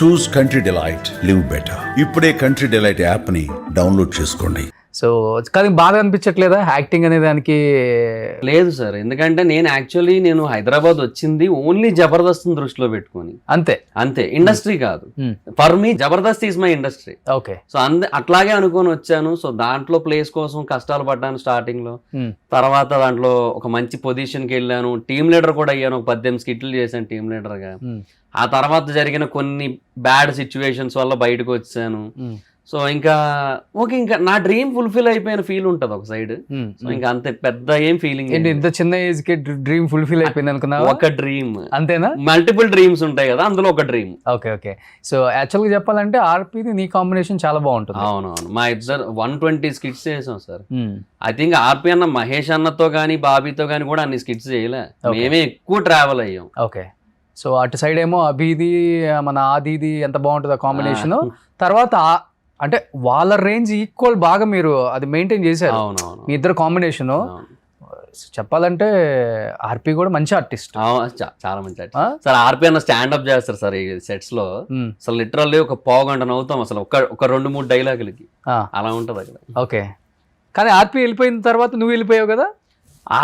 చూస్ country delight, live better. ఇప్పుడే country delight యాప్ని download చేసుకోండి. సో కానీ బాగా అనిపించట్లేదా యాక్టింగ్ అనే దానికి? లేదు సార్, ఎందుకంటే నేను హైదరాబాద్ వచ్చింది ఓన్లీ జబర్దస్త్ దృష్టిలో పెట్టుకొని, అంతే ఇండస్ట్రీ కాదు. For me Jabardasth is my industry. Okay. So అట్లాగే అనుకొని వచ్చాను. సో దాంట్లో ప్లేస్ కోసం కష్టాలు పడ్డాను స్టార్టింగ్ లో. తర్వాత దాంట్లో ఒక మంచి పొజిషన్ కి వెళ్ళాను, టీమ్ లీడర్ కూడా అయ్యాను, ఒక 18 స్కిట్లు చేశాను టీమ్ లీడర్ గా. ఆ తర్వాత జరిగిన కొన్ని బ్యాడ్ సిచ్యువేషన్స్ వల్ల బయటకు వచ్చాను. సో ఇంకా నా డ్రీమ్ ఫుల్ఫిల్ అయిపోయిన ఫీల్ ఉంటది ఒక సైడ్. సో ఇంకా అంతే, పెద్ద ఏం ఫీలింగ్. ఇంత చిన్న ఏజ్ కి డ్రీమ్ ఫుల్ఫిల్ అయిపోయింది అనుకున్నా? ఒక డ్రీమ్ అంతేనా? మల్టిపుల్ డ్రీమ్స్ ఉంటాయి కదా, అందులో ఒక డ్రీమ్. ఓకే. సో యాక్చువల్ గా చెప్పాలంటే ఆర్పీది నీ కాంబినేషన్ చాలా బాగుంటుంది. అవునవును, మా ఇద్దరు 120 స్కిట్స్ చేసాం సార్. ఐ థింక్ ఆర్పీ అన్న మహేష్ అన్నతో గానీ బాబీతో గానీ కూడా అన్ని స్కిట్స్ చేయలే, మేమే ఎక్కువ ట్రావెల్ అయ్యాం. ఓకే. సో అటు సైడ్ ఏమో అభిది మన ఆదిది ఎంత బాగుంటుంది ఆ కాంబినేషన్. తర్వాత అంటే వాళ్ళ రేంజ్ ఈక్వల్ బాగా మీరు అది మెయింటైన్ చేశారు. మీ ఇద్దరు కాంబినేషన్ చెప్పాలంటే ఆర్పీ కూడా మంచి ఆర్టిస్ట్, చాలా మంచి ఆర్టిస్ట్ సార్. ఆర్పీ అన్న స్టాండప్ చేస్తారు సార్ ఈ సెట్స్ లో. అసలు లిటరల్లీ ఒక పావుగంట నవ్వుతాం అసలు ఒక 2-3 డైలాగులకి, అలా ఉంటది అక్కడ. ఓకే. కానీ ఆర్పీ వెళ్ళిపోయిన తర్వాత నువ్వు వెళ్ళిపోయావు కదా?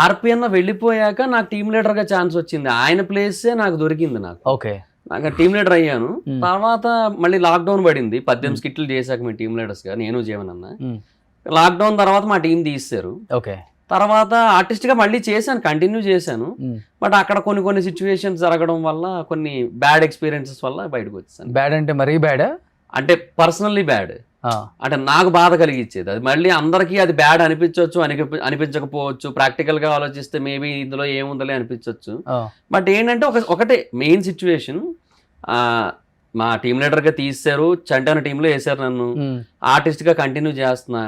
ఆర్పీ అన్న వెళ్ళిపోయాక నాకు టీమ్ లీడర్ గా ఛాన్స్ వచ్చింది, ఆయన ప్లేసే నాకు దొరికింది. నాకు నాకు టీమ్ లీడర్ అయ్యాను. తర్వాత మళ్ళీ లాక్డౌన్ పడింది, 18 స్కిట్లు చేశాక మేము టీమ్ లీడర్స్ గా, నేను జీవన్ అన్న. లాక్డౌన్ తర్వాత మా టీం తీస్తారు. తర్వాత ఆర్టిస్ట్ గా మళ్ళీ చేశాను, కంటిన్యూ చేశాను. బట్ అక్కడ కొన్ని సిచ్యువేషన్స్ జరగడం వల్ల, కొన్ని బ్యాడ్ ఎక్స్పీరియన్సెస్ వల్ల బయటకు వచ్చాను. బ్యాడ్ అంటే మరీ బ్యాడా? అంటే పర్సనల్లీ బ్యాడ్, అంటే నాకు బాధ కలిగించేది. అది మళ్ళీ అందరికీ అది బ్యాడ్ అనిపించవచ్చు, అనిపించకపోవచ్చు. ప్రాక్టికల్ గా ఆలోచిస్తే మేబీ ఇందులో ఏముందలే అనిపించవచ్చు. బట్ ఏంటంటే ఒకటే మెయిన్ సిచ్యువేషన్, మా టీమ్ లీడర్ గా తీశారు, చంటాన టీంలో వేసారు నన్ను, ఆర్టిస్ట్ గా కంటిన్యూ చేస్తున్నా.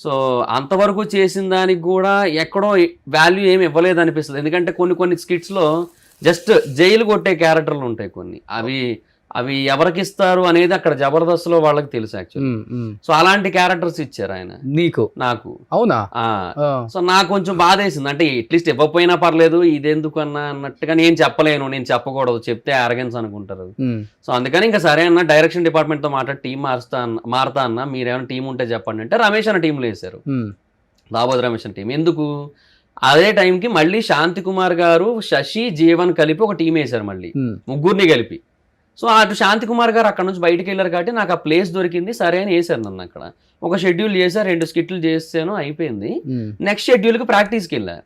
సో అంతవరకు చేసిన దానికి కూడా ఎక్కడో వాల్యూ ఏమి ఇవ్వలేదు అనిపిస్తుంది. ఎందుకంటే కొన్ని స్కిట్స్ లో జస్ట్ జైలు కొట్టే క్యారెక్టర్లు ఉంటాయి కొన్ని, అవి ఎవరికి ఇస్తారు అనేది అక్కడ జబర్దస్త్ లో వాళ్ళకి తెలుసు యాక్చువల్లీ. సో అలాంటి క్యారెక్టర్స్ ఇచ్చారు ఆయన నాకు. అవునా? సో నాకు కొంచెం బాధ వేసింది, అంటే అట్లీస్ట్ ఇవ్వకపోయినా పర్లేదు, ఇదెందుకు అన్నట్టుగా నేను చెప్పలేను, నేను చెప్పకూడదు, చెప్తే అరగెన్స్ అనుకుంటారు. సో అందుకని ఇంకా సరే అన్న, డైరెక్షన్ డిపార్ట్మెంట్ తో మాట్లాడి టీం మారుతా అన్న, మీరేమైనా టీం ఉంటే చెప్పండి అంటే రమేష్ అన్న టీంలో వేశారు, దాబోద్ రమేష్ అన్న టీం. ఎందుకు అదే టైంకి మళ్ళీ శాంతి కుమార్ గారు, శశి, జీవన్ కలిపి ఒక టీం వేశారు, మళ్ళీ ముగ్గురిని కలిపి. సో అటు శాంతి కుమార్ గారు అక్కడ నుంచి బయటకు వెళ్ళారు కాబట్టి నాకు ఆ ప్లేస్ దొరికింది, సరే అని వేసారు నన్ను అక్కడ. ఒక షెడ్యూల్ చేశారు, 2 స్కిట్లు చేసాను, అయిపోయింది. నెక్స్ట్ షెడ్యూల్ కి ప్రాక్టీస్కి వెళ్ళారు.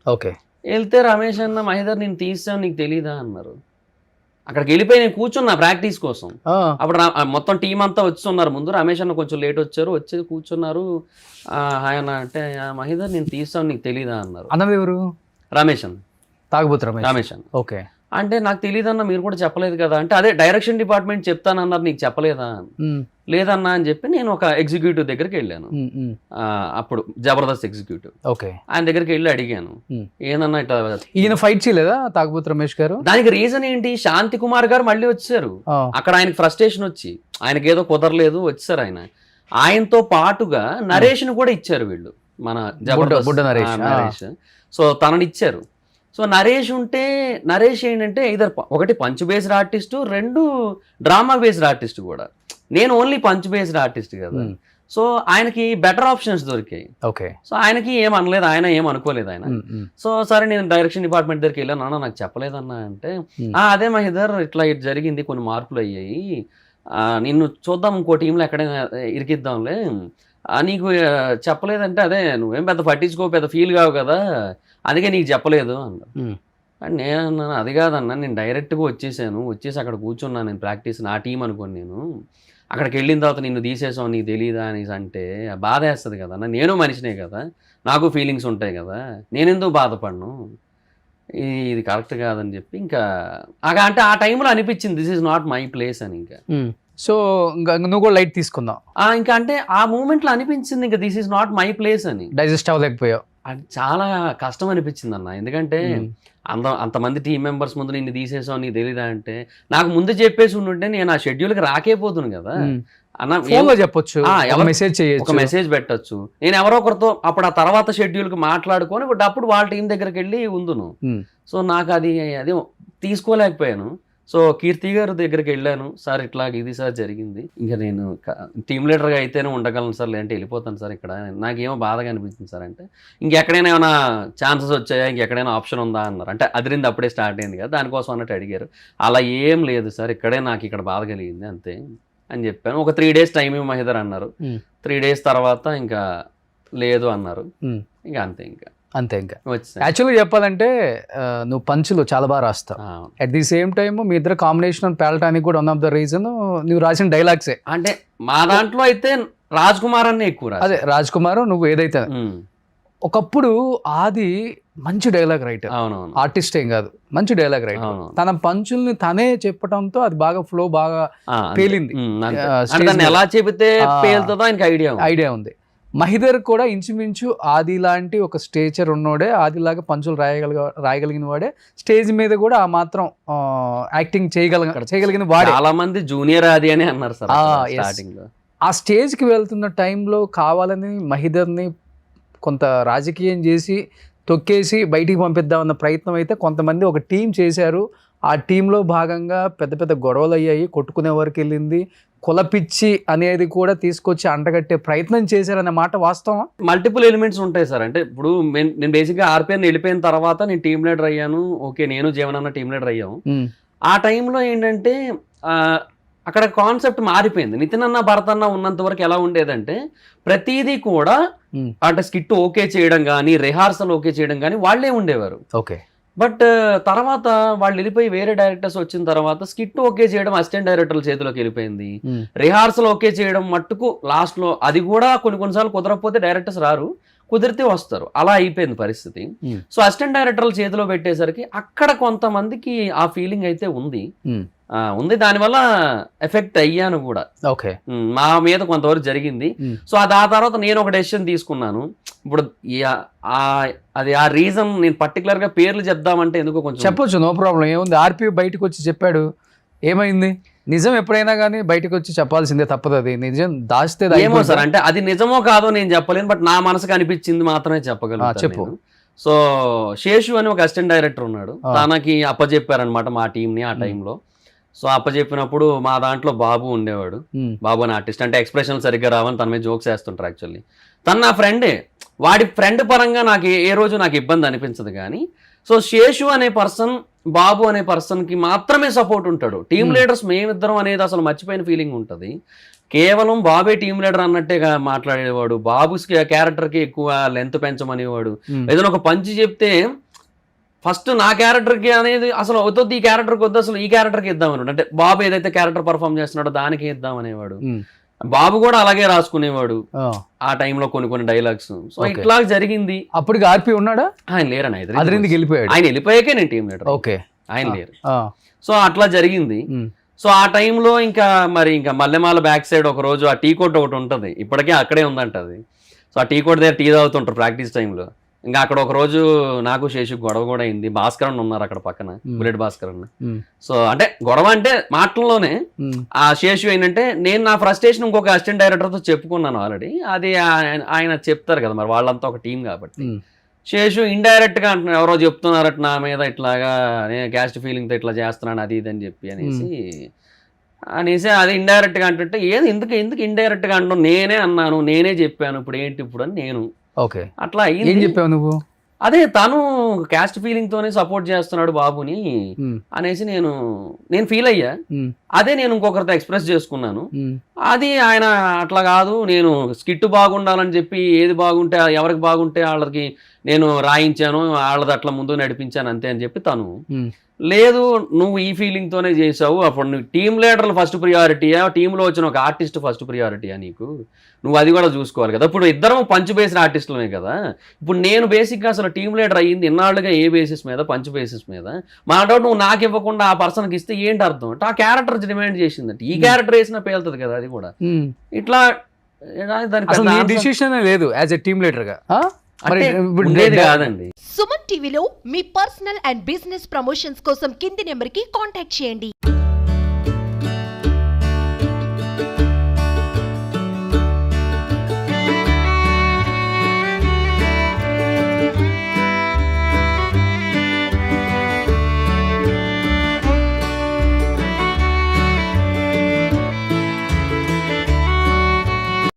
వెళ్తే రమేష్ అన్న, మహేదర్ నేను తీసాను నీకు తెలీదా అన్నారు. అక్కడికి వెళ్ళిపోయి నేను కూర్చున్నా ప్రాక్టీస్ కోసం. అప్పుడు మొత్తం టీం అంతా వచ్చున్నారు ముందు, రమేష్ అన్న కొంచెం లేట్ వచ్చి కూర్చున్నారు. ఆయన అంటే, మహేదర్ నేను తీసాను నీకు తెలీదా అన్నారు. అన్నది ఎవరు? రమేష్ అన్న, తాగుబోతు రమేష్ అన్న. ఓకే. అంటే నాకు తెలియదన్నా, మీరు కూడా చెప్పలేదు కదా అంటే, అదే డైరెక్షన్ డిపార్ట్మెంట్ చెప్తానన్నారు, నీకు చెప్పలేదా? లేదన్నా అని చెప్పి నేను ఒక ఎగ్జిక్యూటివ్ దగ్గరికి వెళ్ళాను, అప్పుడు జబర్దస్త్ ఎగ్జిక్యూటివ్. ఆయన దగ్గరికి వెళ్ళి అడిగాను, ఏందన్నా ఇట్లా ఈయన ఫైట్ చేయలేదా తాగుబోతు రమేష్ గారు? దానికి రీజన్ ఏంటి, శాంతి కుమార్ గారు మళ్ళీ వచ్చారు అక్కడ, ఆయనకి ఫ్రస్ట్రేషన్ వచ్చి, ఆయనకి ఏదో కుదరలేదు, వచ్చారు ఆయన. ఆయనతో పాటుగా నరేష్ ను కూడా ఇచ్చారు వీళ్ళు, మన జబర్దస్త్ నరేష్. సో తనని ఇచ్చారు. సో నరేష్ ఏంటంటే ఒకటి punch based artist, 2 drama based artist కూడా. నేను ఓన్లీ పంచ్ బేస్డ్ ఆర్టిస్ట్ కదా. సో ఆయనకి బెటర్ ఆప్షన్స్ దొరికాయి. సో ఆయనకి ఏం అనలేదు, ఆయన ఏం అనుకోలేదు ఆయన. సో సరే నేను డైరెక్షన్ డిపార్ట్మెంట్ దగ్గరికి వెళ్ళాను, నాన్న నాకు చెప్పలేదన్నా అంటే, అదే మహేదర్ ఇట్లా జరిగింది, కొన్ని మార్పులు అయ్యాయి, నిన్ను చూద్దాం ఇంకో టీంలో ఎక్కడైనా ఇరికిద్దాంలే, నీకు చెప్పలేదంటే అదే నువ్వేం పెద్ద పట్టించుకో, పెద్ద ఫీల్ కావు కదా, అందుకే నీకు చెప్పలేదు అన్నారు. అండ్ నేను అన్నాను, అది కాదన్నా, నేను డైరెక్ట్గా వచ్చేసి అక్కడ కూర్చున్నాను, నేను ప్రాక్టీస్ నా టీం అనుకోని, నేను అక్కడికి వెళ్ళిన తర్వాత నిన్ను తీసేసావు నీకు తెలియదా అనేసి అంటే బాధ వేస్తుంది కదన్నా, నేను మనిషినే కదా, నాకు ఫీలింగ్స్ ఉంటాయి కదా, నేనెందుకు బాధపడను, ఇది కరెక్ట్ కాదని చెప్పి ఇంకా అంటే ఆ టైంలో అనిపించింది this is not my place అని. ఇంకా సో నువ్వు కూడా లైట్ తీసుకుందాం ఇంకా, అంటే ఆ మూమెంట్ లో అనిపించింది ఇంకా this is not my place అని. డైజెస్ట్ అవ్వలేకపోయావు? అది చాలా కష్టం అనిపించింది అన్న, ఎందుకంటే అంతమంది టీం మెంబర్స్ ముందు నిన్ను తీసేసావు నీకు తెలీదా అంటే, నాకు ముందు చెప్పేసి ఉండుంటే నేను ఆ షెడ్యూల్కి రాకపోతును కదా అన్న, చెప్పొచ్చు, ఒక మెసేజ్ పెట్టచ్చు, నేను ఎవరో ఒకరితో అప్పుడు ఆ తర్వాత షెడ్యూల్కి మాట్లాడుకొని అప్పుడు వాళ్ళ టీం దగ్గరికి వెళ్ళి ఉందును. సో నాకు అది తీసుకోలేకపోయాను. సో కీర్తి గారి దగ్గరికి వెళ్ళాను, సార్ ఇట్లా ఇది సార్ జరిగింది, ఇంకా నేను టీమ్ లీడర్గా అయితేనే ఉండగలను సార్, లేదంటే వెళ్ళిపోతాను సార్, ఇక్కడ నాకేమో బాధగా అనిపించింది సార్ అంటే, ఇంకెక్కడైనా ఏమైనా ఛాన్సెస్ వచ్చాయా, ఇంకెక్కడైనా ఆప్షన్ ఉందా అన్నారు. అంటే అదిరింది అప్పుడే స్టార్ట్ అయింది కదా, దానికోసం అన్నట్టు అడిగారు. అలా ఏం లేదు సార్, ఇక్కడే నాకు ఇక్కడ బాధ కలిగింది అంతే అని చెప్పాను. ఒక 3 days టైం మహిదర్ అన్నారు. 3 days తర్వాత ఇంకా లేదు అన్నారు. ఇంకా అంతే, ఇంకా యాక్చువల్గా చెప్పాలంటే నువ్వు పంచులు చాలా బాగా రాస్తావు. అట్ ది సేమ్ టైమ్ మీ ఇద్దరు కాంబినేషన్ పేలటానికి కూడా వన్ ఆఫ్ ద రీజన్ నువ్వు రాసిన డైలాగ్సే. అంటే మా దాంట్లో అయితే రాజ్ కుమార్ అనే ఎక్కువ. అదే రాజ్ కుమార్ నువ్వు ఏదైతే ఒకప్పుడు ఆది మంచి డైలాగ్ రైటర్, ఆర్టిస్ట్ ఏం కాదు, మంచి డైలాగ్ రైటర్. తన పంచుల్ని తనే చెప్పడంతో అది బాగా ఫ్లో బాగా పేలింది. ఎలా చెబితే పేలుతుందో ఆయనకి ఐడియా ఉంది. మహిదర్ కూడా ఇంచుమించు ఆది లాంటి ఒక స్టేచర్ ఉన్నోడే, ఆదిలాగా పంచులు రాయగలిగిన వాడే, స్టేజ్ మీద కూడా ఆ మాత్రం యాక్టింగ్ చేయగలిగిన వాడే. చాలా మంది జూనియర్ ఆది అని అన్నారు సార్. ఆ స్టేజ్కి వెళ్తున్న టైంలో కావాలని మహిదర్ని కొంత రాజకీయం చేసి తొక్కేసి బయటికి పంపిద్దామన్న ప్రయత్నం అయితే కొంతమంది ఒక టీం చేశారు. ఆ టీంలో భాగంగా పెద్ద పెద్ద గొడవలు అయ్యాయి, కొట్టుకునే వరకు వెళ్ళింది. కులపిచ్చి అనేది కూడా తీసుకొచ్చి అంటగట్టే ప్రయత్నం చేశారనే మాట వాస్తవం. మల్టిపుల్ ఎలిమెంట్స్ ఉంటాయి సార్. అంటే ఇప్పుడు నేను బేసిక్గా ఆర్పిఎన్ వెళ్ళిపోయిన తర్వాత నేను టీమ్ లీడర్ అయ్యాను. ఓకే, నేను జీవన్ అన్న టీమ్ లీడర్ అయ్యాము. ఆ టైంలో ఏంటంటే అక్కడ కాన్సెప్ట్ మారిపోయింది. నితిన్ అన్న భరత్ అన్న ఉన్నంత వరకు ఎలా ఉండేదంటే ప్రతిదీ కూడా అంటే స్కిట్ ఓకే చేయడం కానీ, రిహార్సల్ ఓకే చేయడం కానీ వాళ్ళే ఉండేవారు. ఓకే, బట్ తర్వాత వాళ్ళు వెళ్ళిపోయి వేరే డైరెక్టర్స్ వచ్చిన తర్వాత స్కిట్ ఓకే చేయడం అసిస్టెంట్ డైరెక్టర్ల చేతిలోకి వెళ్ళిపోయింది. రిహార్సల్ ఓకే చేయడం మట్టుకు లాస్ట్ లో అది కూడా కొన్నిసార్లు కుదరకపోతే డైరెక్టర్స్ రారు, కుదిరితే వస్తారు. అలా అయిపోయింది పరిస్థితి. సో అసిస్టెంట్ డైరెక్టర్ల చేతిలో పెట్టేసరికి అక్కడ కొంతమందికి ఆ ఫీలింగ్ అయితే ఉంది. దానివల్ల ఎఫెక్ట్ అయ్యాను కూడా. ఓకే, మా మీద కొంతవరకు జరిగింది. సో ఆ తర్వాత నేను ఒక డెసిషన్ తీసుకున్నాను. ఇప్పుడు అది ఆ రీజన్ నేను పర్టికులర్ గా పేర్లు చెప్దామంటే ఎందుకో కొంచెం చెప్పొచ్చు, నో ప్రాబ్లం, ఏముంది. ఆర్పి బయటకు వచ్చి చెప్పాడు, ఏమైంది? నిజం ఎప్పుడైనా కానీ బయటకు వచ్చి చెప్పాల్సిందే, తప్పదు. అది నిజం దాచితే ఏమో సార్, అంటే అది నిజమో కాదో నేను చెప్పలేను, బట్ నా మనసుకు అనిపించింది మాత్రమే చెప్పగలను. చెప్పు. సో శేషు అని ఒక అసిస్టెంట్ డైరెక్టర్ ఉన్నాడు, తనకి అప్పచెప్పారనమాట మా టీంని ఆ టైంలో. సో అప్పచెప్పినప్పుడు మా దాంట్లో బాబు ఉండేవాడు. బాబు అని ఆర్టిస్ట్, అంటే ఎక్స్ప్రెషన్ సరిగ్గా రావని తన మీద జోక్స్ వేస్తుంటారు. యాక్చువల్లీ తను నా ఫ్రెండే, వాడి ఫ్రెండ్ పరంగా నాకు ఏ రోజు నాకు ఇబ్బంది అనిపించదు. కానీ సో శేషు అనే పర్సన్, బాబు అనే పర్సన్కి మాత్రమే సపోర్ట్ ఉంటాడు. టీమ్ లీడర్స్ మేమిద్దరం అనేది అసలు మర్చిపోయిన ఫీలింగ్ ఉంటుంది. కేవలం బాబే టీమ్ లీడర్ అన్నట్టేగా మాట్లాడేవాడు. బాబు క్యారెక్టర్కి ఎక్కువ లెంత్ పెంచమనేవాడు. ఏదైనా ఒక పంచి చెప్తే ఫస్ట్ నా క్యారెక్టర్కి అనేది అసలు వద్దు, ఈ క్యారెక్టర్కి వద్దు, అసలు ఈ క్యారెక్టర్కి ఇద్దామన్నాడు. అంటే బాబు ఏదైతే క్యారెక్టర్ పర్ఫామ్ చేస్తున్నాడో దానికి ఇద్దామనేవాడు. బాబు కూడా అలాగే రాసుకునేవాడు ఆ టైంలో కొన్ని డైలాగ్స్. సో ఇట్లా జరిగింది. అప్పటికి ఆర్పి ఉన్నాడా? ఆయన లేరని వెళ్ళిపోయాడు. ఆయన వెళ్ళిపోయాకే నేను టీం లీడర్. ఓకే, ఆయన లేరు. సో అట్లా జరిగింది. సో ఆ టైంలో ఇంకా మల్లెమాల బ్యాక్ సైడ్ ఒక రోజు ఆ టీ కోట్ ఒకటి ఉంటుంది, ఇప్పటికే అక్కడే ఉందంట అది. సో ఆ టీ కోట్ దగ్గర టీ తాగుతుంటారు ప్రాక్టీస్ టైంలో. ఇంకా అక్కడ ఒక రోజు నాకు శేషు గొడవ కూడా అయింది. భాస్కరన్ ఉన్నారు అక్కడ పక్కన, బుల్లెట్ భాస్కరన్. సో అంటే గొడవ అంటే మాటల్లోనే. ఆ శేషు ఏంటంటే నేను నా ఫ్రస్ట్రేషన్ ఇంకొక అసిస్టెంట్ డైరెక్టర్తో చెప్పుకున్నాను ఆల్రెడీ. అది ఆయన చెప్తారు కదా, మరి వాళ్ళంతా ఒక టీం కాబట్టి. శేషు ఇండైరెక్ట్ గా అంటున్నాడు, ఎవరో చెప్తున్నారట నా మీద ఇట్లాగా, నేను క్యాస్ట్ ఫీలింగ్ తో ఇట్లా చేస్తున్నాను అది ఇది అని చెప్పి అనేసి అది ఇండైరెక్ట్ గా అంటుంటే, ఏది ఎందుకు ఇండైరెక్ట్ గా అంటున్నాను, నేనే అన్నాను, నేనే చెప్పాను, ఇప్పుడు ఏంటి ఇప్పుడు అని నేను. ఓకే, అట్లా ఏం చెప్పావు నువ్వు? అదే తను క్యాస్ట్ ఫీలింగ్ తోనే సపోర్ట్ చేస్తున్నాడు బాబుని అనేసి నేను ఫీల్ అయ్యా. అదే నేను ఇంకొకరితో ఎక్స్ప్రెస్ చేసుకున్నాను. అది ఆయన అట్లా కాదు, నేను స్కిట్ బాగుండాలని చెప్పి ఏది బాగుంటే ఎవరికి బాగుంటే వాళ్ళకి నేను రాయించాను, వాళ్ళది అట్లా ముందు నడిపించాను అంతే అని చెప్పి తను. లేదు, నువ్వు ఈ ఫీలింగ్ తోనే చేసావు, అప్పుడు నువ్వు టీమ్ లీడర్లు ఫస్ట్ ప్రియారిటీయా, టీంలో వచ్చిన ఒక ఆర్టిస్ట్ ఫస్ట్ ప్రియారిటీయా నీకు, నువ్వు అది కూడా చూసుకోవాలి కదా. ఇప్పుడు ఇద్దరం పంచ్ బేస్డ్ ఆర్టిస్టులమే కదా. ఇప్పుడు నేను బేసిక్గా అసలు టీమ్ లీడర్ అయ్యింది ఇన్నాళ్ళుగా ఏ బేసిస్ మీద, పంచ్ బేసిస్ మీద. మా డౌట్ నువ్వు నాకు ఇవ్వకుండా ఆ పర్సన్కి ఇస్తే ఏంటి అర్థం అంటే, ఆ క్యారెక్టర్ డిమాండ్ చేసిందంటే ఈ క్యారెక్టర్ వేసినా పేలుతుంది కదా. అది కూడా ఇట్లా దానికి డిసిషన్ లేదు యాజ్ ఎ టీమ్ లీడర్ గా కాదండి. సుమన్ టీవీలో మీ పర్సనల్ అండ్ బిజినెస్ ప్రమోషన్స్ కోసం కింది నెంబర్ కి కాంటాక్ట్ చేయండి.